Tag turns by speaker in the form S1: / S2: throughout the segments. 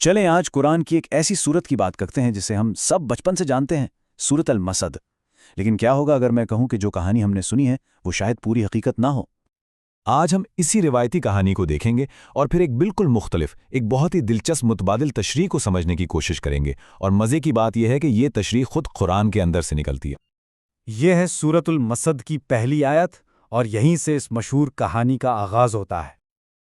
S1: چلیں آج قرآن کی ایک ایسی سورت کی بات کرتے ہیں جسے ہم سب بچپن سے جانتے ہیں، سورت المسد۔ لیکن کیا ہوگا اگر میں کہوں کہ جو کہانی ہم نے سنی ہے وہ شاید پوری حقیقت نہ ہو؟
S2: آج ہم اسی روایتی کہانی کو دیکھیں گے اور پھر ایک بالکل مختلف، ایک بہت ہی دلچسپ متبادل تشریح کو سمجھنے کی کوشش کریں گے، اور مزے کی بات یہ ہے کہ یہ تشریح خود قرآن کے اندر سے نکلتی ہے۔
S3: یہ ہے سورت المسد کی پہلی آیت، اور یہیں سے اس مشہور کہانی کا آغاز ہوتا ہے۔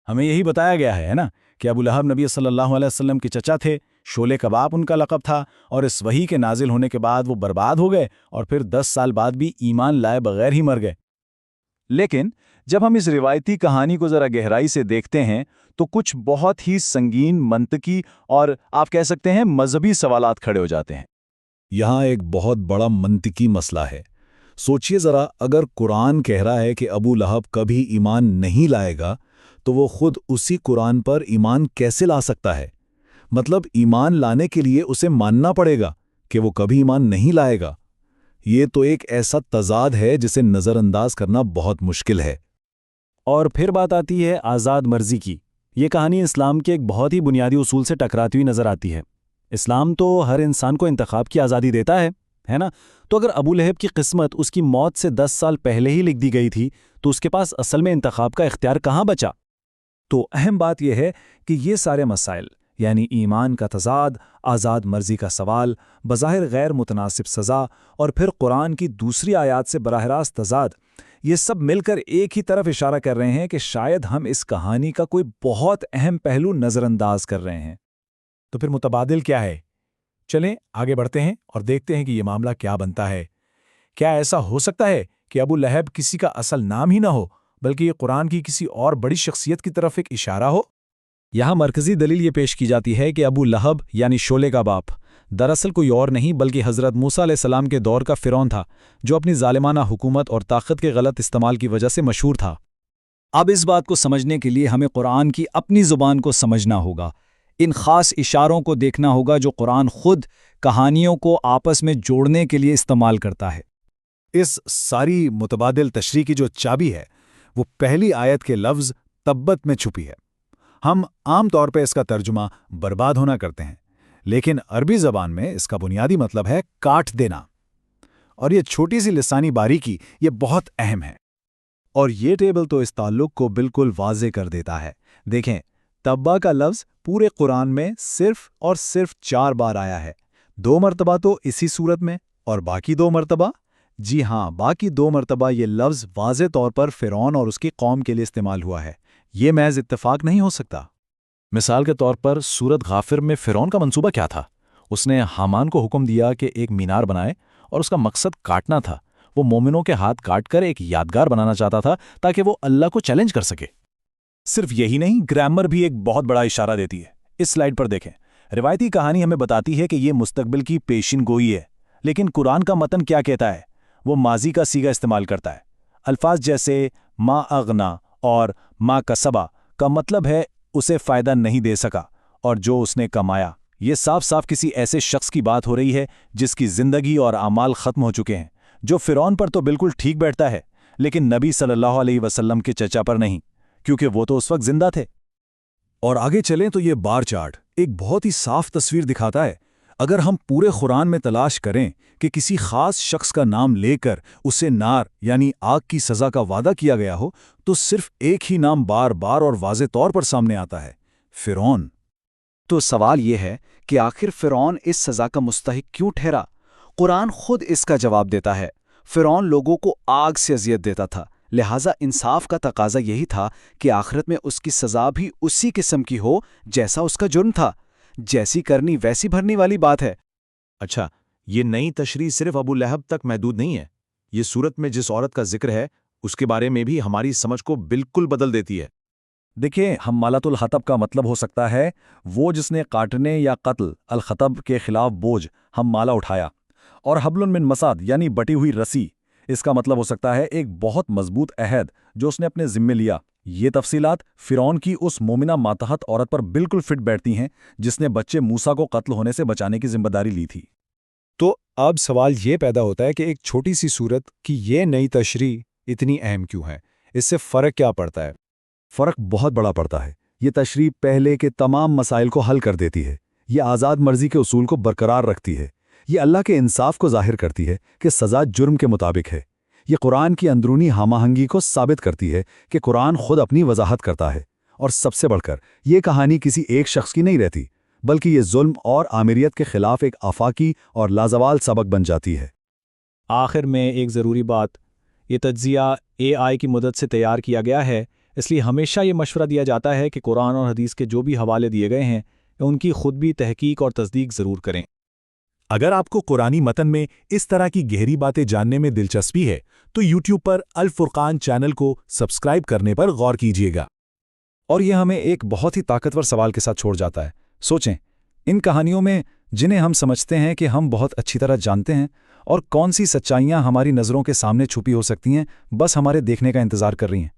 S1: ہمیں یہی بتایا گیا ہے نا کہ ابو لہب نبی صلی اللہ علیہ وسلم کے چچا تھے، شولے کباب ان کا لقب تھا، اور اس وحی کے نازل ہونے کے بعد وہ برباد ہو گئے اور پھر 10 سال بعد بھی ایمان لائے بغیر ہی مر گئے۔ لیکن جب ہم اس روایتی کہانی کو ذرا گہرائی سے دیکھتے ہیں تو کچھ بہت ہی سنگین منطقی اور آپ کہہ سکتے ہیں مذہبی سوالات کھڑے ہو جاتے ہیں۔
S2: یہاں ایک بہت بڑا منطقی مسئلہ ہے۔ سوچئے ذرا، اگر قرآن کہہ رہا ہے کہ ابو لہب کبھی ایمان نہیں لائے گا تو وہ خود اسی قرآن پر ایمان کیسے لا سکتا ہے؟ مطلب ایمان لانے کے لیے اسے ماننا پڑے گا کہ وہ کبھی ایمان نہیں لائے گا۔ یہ تو ایک ایسا تضاد ہے جسے نظر انداز کرنا بہت مشکل ہے۔
S1: اور پھر بات آتی ہے آزاد مرضی کی۔ یہ کہانی اسلام کے ایک بہت ہی بنیادی اصول سے ٹکراتی ہوئی نظر آتی ہے۔ اسلام تو ہر انسان کو انتخاب کی آزادی دیتا ہے نا؟ تو اگر ابو لہب کی قسمت اس کی موت سے 10 سال پہلے ہی لکھ دی گئی تھی تو اس کے پاس اصل میں انتخاب کا اختیار کہاں بچا؟
S3: تو اہم بات یہ ہے کہ یہ سارے مسائل، یعنی ایمان کا تضاد، آزاد مرضی کا سوال، بظاہر غیر متناسب سزا، اور پھر قرآن کی دوسری آیات سے براہ راست تضاد، یہ سب مل کر ایک ہی طرف اشارہ کر رہے ہیں کہ شاید ہم اس کہانی کا کوئی بہت اہم پہلو نظر انداز کر رہے ہیں۔ تو پھر متبادل کیا ہے؟ چلیں آگے بڑھتے ہیں اور دیکھتے ہیں کہ یہ معاملہ کیا بنتا ہے۔ کیا ایسا ہو سکتا ہے کہ ابو لہب کسی کا اصل نام ہی نہ ہو، بلکہ یہ قرآن کی کسی اور بڑی شخصیت کی طرف ایک اشارہ ہو؟
S2: یہاں مرکزی دلیل یہ پیش کی جاتی ہے کہ ابو لہب یعنی شولے کا باپ دراصل کوئی اور نہیں بلکہ حضرت موسیٰ علیہ السلام کے دور کا فرعون تھا، جو اپنی ظالمانہ حکومت اور طاقت کے غلط استعمال کی وجہ سے مشہور تھا۔
S1: اب اس بات کو سمجھنے کے لیے ہمیں قرآن کی اپنی زبان کو سمجھنا ہوگا، ان خاص اشاروں کو دیکھنا ہوگا جو قرآن خود کہانیوں کو آپس میں جوڑنے کے لیے استعمال کرتا ہے۔
S3: اس ساری متبادل تشریح کی جو چابی ہے وہ پہلی آیت کے لفظ تبت میں چھپی ہے۔ ہم عام طور پہ اس کا ترجمہ برباد ہونا کرتے ہیں، لیکن عربی زبان میں اس کا بنیادی مطلب ہے کاٹ دینا، اور یہ چھوٹی سی لسانی باریکی یہ بہت اہم ہے۔ اور یہ ٹیبل تو اس تعلق کو بالکل واضح کر دیتا ہے۔ دیکھیں، تبا کا لفظ پورے قرآن میں صرف اور صرف 4 بار آیا ہے، 2 مرتبہ تو اسی صورت میں، اور باقی 2 مرتبہ، جی ہاں، باقی 2 مرتبہ یہ لفظ واضح طور پر فرعون اور اس کی قوم کے لیے استعمال ہوا ہے۔ یہ محض اتفاق نہیں ہو سکتا۔
S2: مثال کے طور پر سورت غافر میں فرعون کا منصوبہ کیا تھا؟ اس نے حامان کو حکم دیا کہ ایک مینار بنائے، اور اس کا مقصد کاٹنا تھا۔ وہ مومنوں کے ہاتھ کاٹ کر ایک یادگار بنانا چاہتا تھا تاکہ وہ اللہ کو چیلنج کر سکے۔
S1: صرف یہی نہیں، گرامر بھی ایک بہت بڑا اشارہ دیتی ہے۔ اس سلائیڈ پر دیکھیں، روایتی کہانی ہمیں بتاتی ہے کہ یہ مستقبل کی پیشین گوئی ہے، لیکن قرآن کا متن کیا کہتا ہے؟ وہ ماضی کا صیغہ استعمال کرتا ہے۔ الفاظ جیسے ما اغنا اور ما کسبا کا مطلب ہے اسے فائدہ نہیں دے سکا، اور جو اس نے کمایا۔ یہ صاف صاف کسی ایسے شخص کی بات ہو رہی ہے جس کی زندگی اور اعمال ختم ہو چکے ہیں، جو فرعون پر تو بالکل ٹھیک بیٹھتا ہے، لیکن نبی صلی اللہ علیہ وسلم کے چچا پر نہیں، کیونکہ وہ تو اس وقت زندہ تھے۔
S3: اور آگے چلیں تو یہ بار چارٹ ایک بہت ہی صاف تصویر دکھاتا ہے۔ اگر ہم پورے قرآن میں تلاش کریں کہ کسی خاص شخص کا نام لے کر اسے نار یعنی آگ کی سزا کا وعدہ کیا گیا ہو تو صرف ایک ہی نام بار بار اور واضح طور پر سامنے آتا ہے: فرعون۔
S4: تو سوال یہ ہے کہ آخر فرعون اس سزا کا مستحق کیوں ٹھہرا؟ قرآن خود اس کا جواب دیتا ہے۔ فرعون لوگوں کو آگ سے اذیت دیتا تھا، لہٰذا انصاف کا تقاضا یہی تھا کہ آخرت میں اس کی سزا بھی اسی قسم کی ہو جیسا اس کا جرم تھا۔ جیسی کرنی ویسی بھرنی والی بات ہے۔
S2: اچھا، یہ نئی تشریح صرف ابو لہب تک محدود نہیں ہے۔ یہ سورت میں جس عورت کا ذکر ہے اس کے بارے میں بھی ہماری سمجھ کو بالکل بدل دیتی ہے۔
S3: دیکھیں، حمالۃ الحطب کا مطلب ہو سکتا ہے وہ جس نے کاٹنے یا قتل الخطب کے خلاف بوجھ حمالہ اٹھایا، اور حبل من مسد یعنی بٹی ہوئی رسی، اس کا مطلب ہو سکتا ہے ایک بہت مضبوط عہد جو اس نے اپنے ذمے لیا۔ یہ تفصیلات فرعون کی اس مومنہ ماتحت عورت پر بالکل فٹ بیٹھتی ہیں جس نے بچے موسیٰ کو قتل ہونے سے بچانے کی ذمہ داری لی تھی۔ تو اب سوال یہ پیدا ہوتا ہے کہ ایک چھوٹی سی صورت کی یہ نئی تشریح اتنی اہم کیوں ہے؟ اس سے فرق کیا پڑتا ہے؟ فرق بہت بڑا پڑتا ہے۔ یہ تشریح پہلے کے تمام مسائل کو حل کر دیتی ہے، یہ آزاد مرضی کے اصول کو برقرار رکھتی ہے، یہ اللہ کے انصاف کو ظاہر کرتی ہے کہ سزا جرم کے مطابق ہے، یہ قرآن کی اندرونی ہم آہنگی کو ثابت کرتی ہے کہ قرآن خود اپنی وضاحت کرتا ہے، اور سب سے بڑھ کر یہ کہانی کسی ایک شخص کی نہیں رہتی، بلکہ یہ ظلم اور آمیریت کے خلاف ایک آفاقی اور لازوال سبق بن جاتی ہے۔
S1: آخر میں ایک ضروری بات، یہ تجزیہ AI کی مدد سے تیار کیا گیا ہے، اس لیے ہمیشہ یہ مشورہ دیا جاتا ہے کہ قرآن اور حدیث کے جو بھی حوالے دیے گئے ہیں ان کی خود بھی تحقیق اور تصدیق ضرور کریں۔
S2: اگر آپ کو قرآنی متن میں اس طرح کی گہری باتیں جاننے میں دلچسپی ہے تو YouTube پر الفرقان چینل کو سبسکرائب کرنے پر غور کیجیے گا۔
S3: اور یہ ہمیں ایک بہت ہی طاقتور سوال کے ساتھ چھوڑ جاتا ہے۔ سوچیں، ان کہانیوں میں جنہیں ہم سمجھتے ہیں کہ ہم بہت اچھی طرح جانتے ہیں، اور کون سی سچائیاں ہماری نظروں کے سامنے چھپی ہو سکتی ہیں، بس ہمارے دیکھنے کا انتظار کر رہی ہیں۔